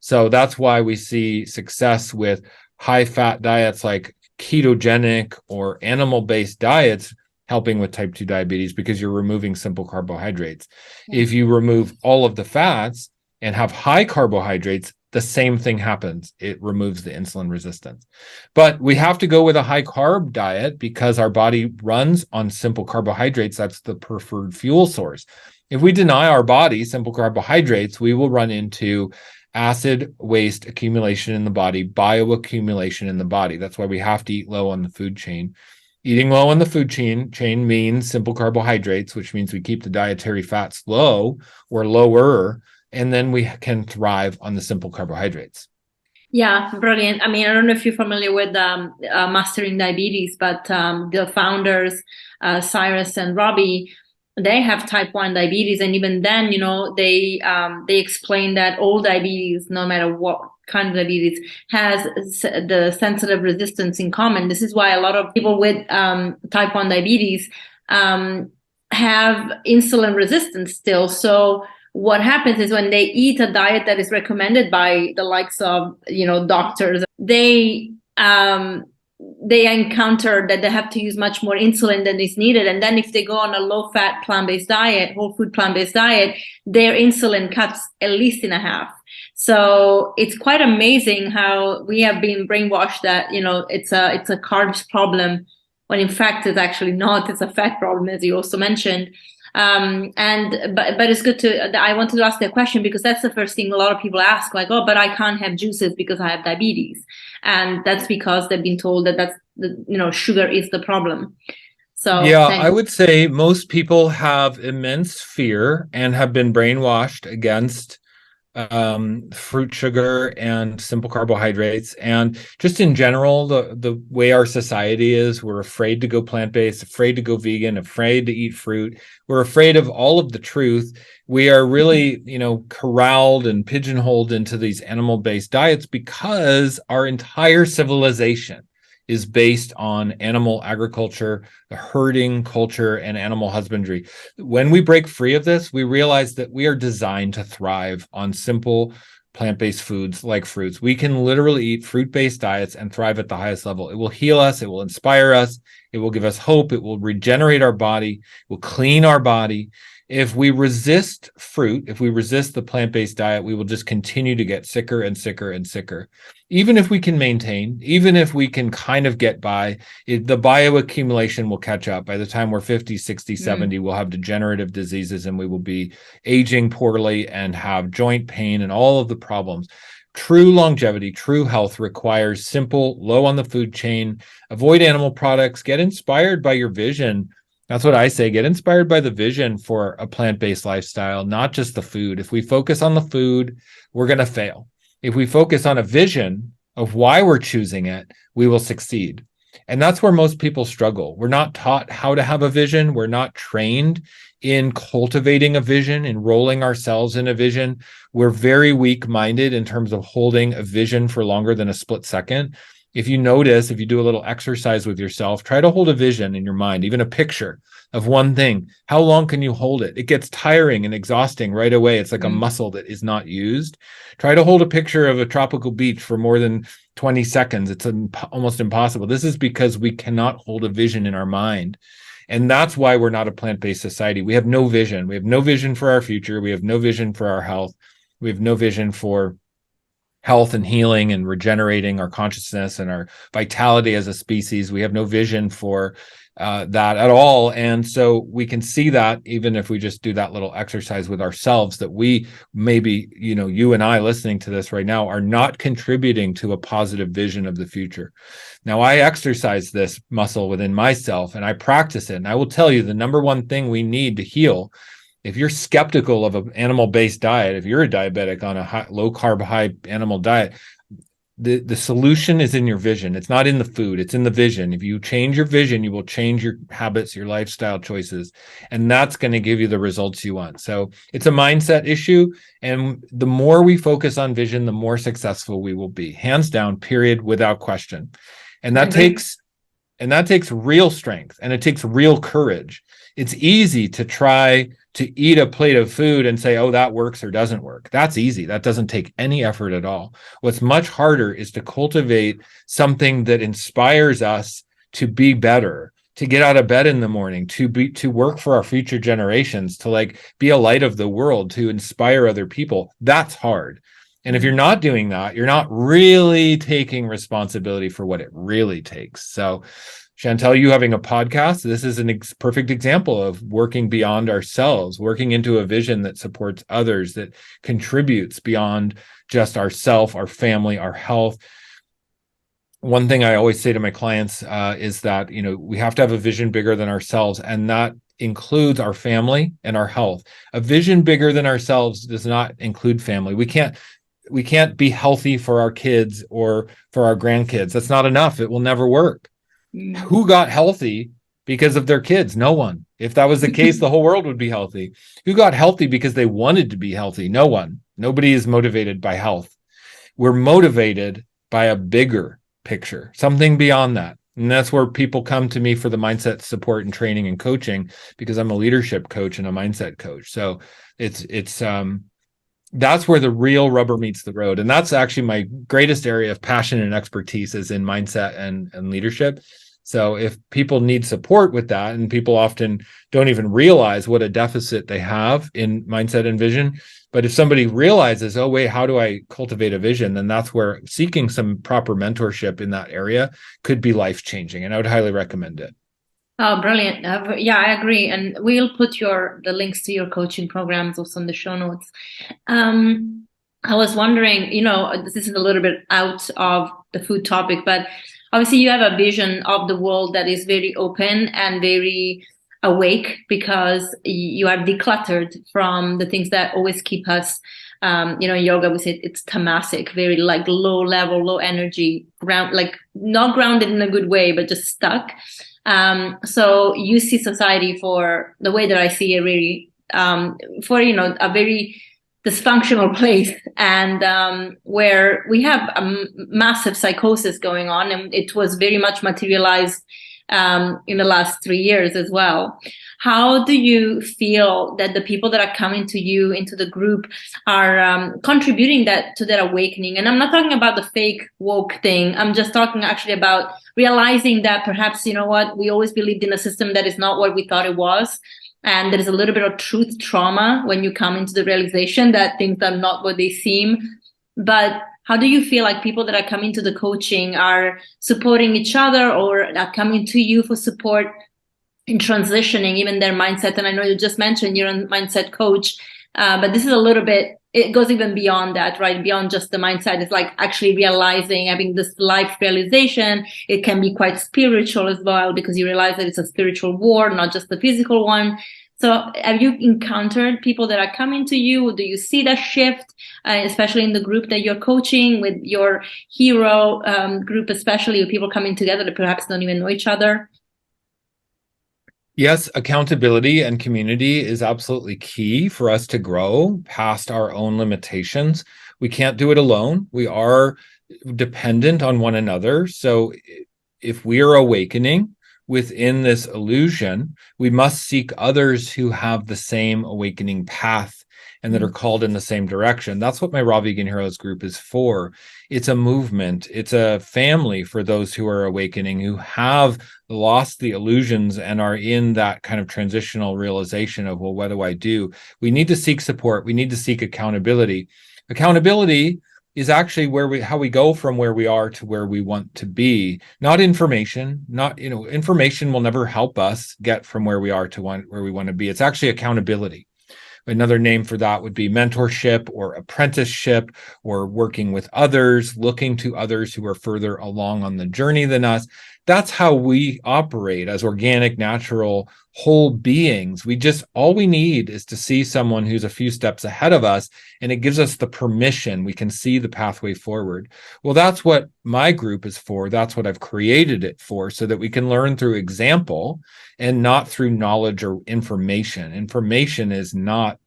So that's why we see success with high-fat diets like ketogenic or animal-based diets helping with type 2 diabetes, because you're removing simple carbohydrates. If you remove all of the fats and have high carbohydrates, the same thing happens. It removes the insulin resistance. But we have to go with a high carb diet because our body runs on simple carbohydrates. That's the preferred fuel source. If we deny our body simple carbohydrates, we will run into acid waste accumulation in the body, bioaccumulation in the body. That's why we have to eat low on the food chain. Eating low on the food chain means simple carbohydrates, which means we keep the dietary fats low or lower, and then we can thrive on the simple carbohydrates. Yeah, brilliant. I mean, I don't know if you're familiar with Mastering Diabetes, but the founders, Cyrus and Robbie, they have type 1 diabetes. And even then, they explain that all diabetes, no matter what kind of diabetes, has the sensitive resistance in common. This is why a lot of people with type 1 diabetes have insulin resistance still. So what happens is when they eat a diet that is recommended by the likes of doctors, they encounter that they have to use much more insulin than is needed. And then if they go on a low-fat plant-based diet, whole food plant-based diet, their insulin cuts at least in a half. So it's quite amazing how we have been brainwashed that it's a carbs problem, when in fact it's actually not. It's a fat problem, as you also mentioned. But it's good I wanted to ask that question because that's the first thing a lot of people ask, like, oh, but I can't have juices because I have diabetes. And that's because they've been told that sugar is the problem. So yeah, I would say most people have immense fear and have been brainwashed against fruit sugar and simple carbohydrates. And just in general, the way our society is, we're afraid to go plant-based, afraid to go vegan, afraid to eat fruit. We're afraid of all of the truth. We are really, corralled and pigeonholed into these animal-based diets because our entire civilization is based on animal agriculture, the herding culture, and animal husbandry. When we break free of this, we realize that we are designed to thrive on simple plant-based foods like fruits. We can literally eat fruit-based diets and thrive at the highest level. It will heal us. It will inspire us. It will give us hope. It will regenerate our body. It will clean our body. If we resist fruit, if we resist the plant-based diet, we will just continue to get sicker and sicker and sicker. Even if we can maintain, even if we can kind of get by, the bioaccumulation will catch up. By the time we're 50, 60, 70, we'll have degenerative diseases and we will be aging poorly and have joint pain and all of the problems. True longevity, true health requires simple, low on the food chain, avoid animal products, get inspired by your vision. That's what I say. Get inspired by the vision for a plant-based lifestyle, not just the food. If we focus on the food, we're going to fail. If we focus on a vision of why we're choosing it, we will succeed. And that's where most people struggle. We're not taught how to have a vision. We're not trained in cultivating a vision, enrolling ourselves in a vision. We're very weak-minded in terms of holding a vision for longer than a split second. If you notice, if you do a little exercise with yourself, try to hold a vision in your mind, even a picture of one thing. How long can you hold it? It gets tiring and exhausting right away. It's like a muscle that is not used. Try to hold a picture of a tropical beach for more than 20 seconds. It's almost impossible. This is because we cannot hold a vision in our mind. And that's why we're not a plant-based society. We have no vision. We have no vision for our future. We have no vision for our health. We have no vision for health and healing and regenerating our consciousness and our vitality as a species. We have no vision for that at all. And so we can see that even if we just do that little exercise with ourselves, that we maybe, you and I listening to this right now are not contributing to a positive vision of the future. Now, I exercise this muscle within myself and I practice it. And I will tell you the number one thing we need to heal, if you're skeptical of an animal-based diet, if you're a diabetic on a low-carb, high animal diet, the solution is in your vision. It's not in the food. It's in the vision. If you change your vision, you will change your habits, your lifestyle choices, and that's going to give you the results you want. So it's a mindset issue, and the more we focus on vision, the more successful we will be. Hands down, period, without question. And that takes real strength, and it takes real courage. It's easy to try to eat a plate of food and say, oh, that works or doesn't work. That's easy. That doesn't take any effort at all. What's much harder is to cultivate something that inspires us to be better, to get out of bed in the morning, to work for our future generations, to be a light of the world, to inspire other people. That's hard. And if you're not doing that, you're not really taking responsibility for what it really takes. So Chantel, you having a podcast, this is a perfect example of working beyond ourselves, working into a vision that supports others, that contributes beyond just ourself, our family, our health. One thing I always say to my clients is that, we have to have a vision bigger than ourselves, and that includes our family and our health. A vision bigger than ourselves does not include family. We can't be healthy for our kids or for our grandkids. That's not enough. It will never work. Who got healthy because of their kids? No one. If that was the case, the whole world would be healthy. Who got healthy because they wanted to be healthy? No one. Nobody is motivated by health. We're motivated by a bigger picture, something beyond that. And that's where people come to me for the mindset support and training and coaching, because I'm a leadership coach and a mindset coach. So that's where the real rubber meets the road. And that's actually my greatest area of passion and expertise, is in mindset and leadership. So if people need support with that, and people often don't even realize what a deficit they have in mindset and vision, but if somebody realizes, oh, wait, how do I cultivate a vision? Then that's where seeking some proper mentorship in that area could be life-changing. And I would highly recommend it. Oh, brilliant. Yeah, I agree. And we'll put the links to your coaching programs also in the show notes. I was wondering, this is a little bit out of the food topic, but obviously you have a vision of the world that is very open and very awake, because you are decluttered from the things that always keep us, in yoga we say it's tamasic, very like low level, low energy, not grounded in a good way, but just stuck. So you see society for the way that I see it, really, for, a very dysfunctional place, and where we have a massive psychosis going on, and it was very much materialized in the last 3 years as well. How do you feel that the people that are coming to you into the group are contributing to that awakening? And I'm not talking about the fake woke thing. I'm just talking actually about realizing that perhaps, we always believed in a system that is not what we thought it was. And there is a little bit of truth trauma when you come into the realization that things are not what they seem. But how do you feel like people that are coming to the coaching are supporting each other, or are coming to you for support in transitioning even their mindset? And I know you just mentioned you're a mindset coach, but this is a little bit, it goes even beyond that, right? Beyond just the mindset. It's like actually realizing, having this life realization. It can be quite spiritual as well, because you realize that it's a spiritual war, not just the physical one. So have you encountered people that are coming to you? Do you see that shift, especially in the group that you're coaching, with your hero group, especially with people coming together that perhaps don't even know each other? Yes, accountability and community is absolutely key for us to grow past our own limitations. We can't do it alone. We are dependent on one another. So if we are awakening within this illusion, we must seek others who have the same awakening path and that are called in the same direction. That's what my Raw Vegan Heroes group is for. It's a movement. It's a family for those who are awakening, who have lost the illusions and are in that kind of transitional realization of, well, what do I do? We need to seek support. We need to seek accountability. Accountability is actually how we go from where we are to where we want to be. Not information. Information will never help us get from where we are to where we want to be. It's actually accountability. Another name for that would be mentorship or apprenticeship, or working with others, looking to others who are further along on the journey than us. That's how we operate as organic, natural, whole beings. All we need is to see someone who's a few steps ahead of us, and it gives us the permission. We can see the pathway forward. Well, that's what my group is for. That's what I've created it for, so that we can learn through example and not through knowledge or information. Information is not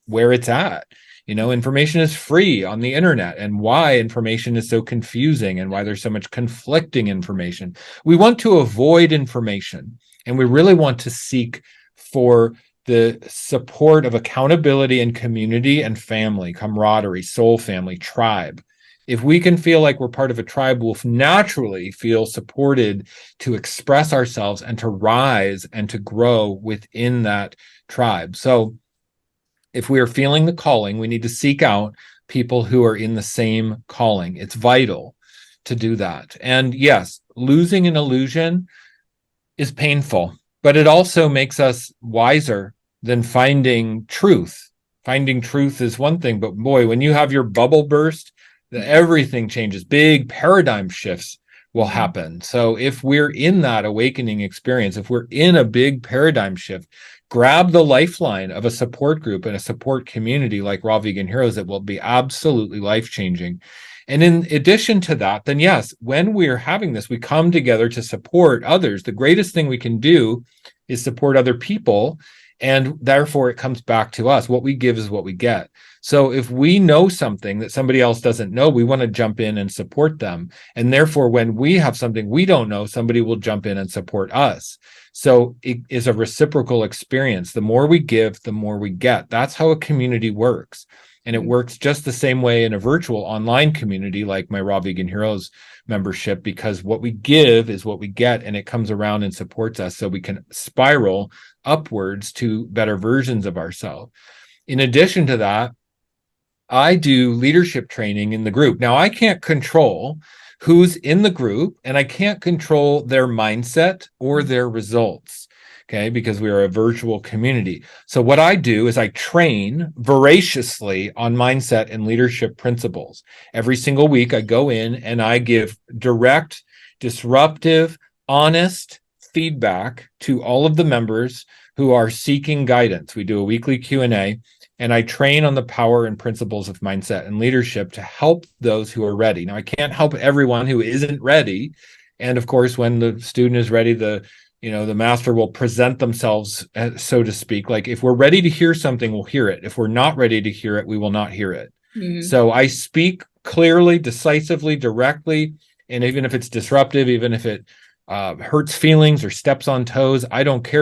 where it's at. Information is free on the internet, and why information is so confusing and why there's so much conflicting information. We want to avoid information, and we really want to seek for the support of accountability and community and family, camaraderie, soul family, tribe. If we can feel like we're part of a tribe, we'll naturally feel supported to express ourselves and to rise and to grow within that tribe. So if we are feeling the calling, we need to seek out people who are in the same calling. It's vital to do that. And yes, losing an illusion is painful, but it also makes us wiser than finding truth. Finding truth is one thing, but boy, when you have your bubble burst, everything changes. Big paradigm shifts will happen. So if we're in that awakening experience, if we're in a big paradigm shift, grab the lifeline of a support group and a support community like Raw Vegan Heroes that will be absolutely life-changing. And in addition to that, then yes, when we're having this, we come together to support others. The greatest thing we can do is support other people. And therefore, it comes back to us. What we give is what we get. So if we know something that somebody else doesn't know, we want to jump in and support them. And therefore, when we have something we don't know, somebody will jump in and support us. So it is a reciprocal experience. The more we give, the more we get. That's how a community works. And it works just the same way in a virtual online community like my Raw Vegan Heroes membership, because what we give is what we get, and it comes around and supports us so we can spiral upwards to better versions of ourselves. In addition to that, I do leadership training in the group. Now, I can't control who's in the group, and I can't control their mindset or their results. Okay, because we are a virtual community. So what I do is I train voraciously on mindset and leadership principles. Every single week I go in and I give direct, disruptive, honest feedback to all of the members who are seeking guidance. We do a weekly Q&A, and I train on the power and principles of mindset and leadership to help those who are ready. Now, I can't help everyone who isn't ready. And of course, when the student is ready, the master will present themselves, so to speak. Like if we're ready to hear something, we'll hear it. If we're not ready to hear it, we will not hear it. So I speak clearly, decisively, directly. And even if it's disruptive, even if it hurts feelings or steps on toes, I don't care.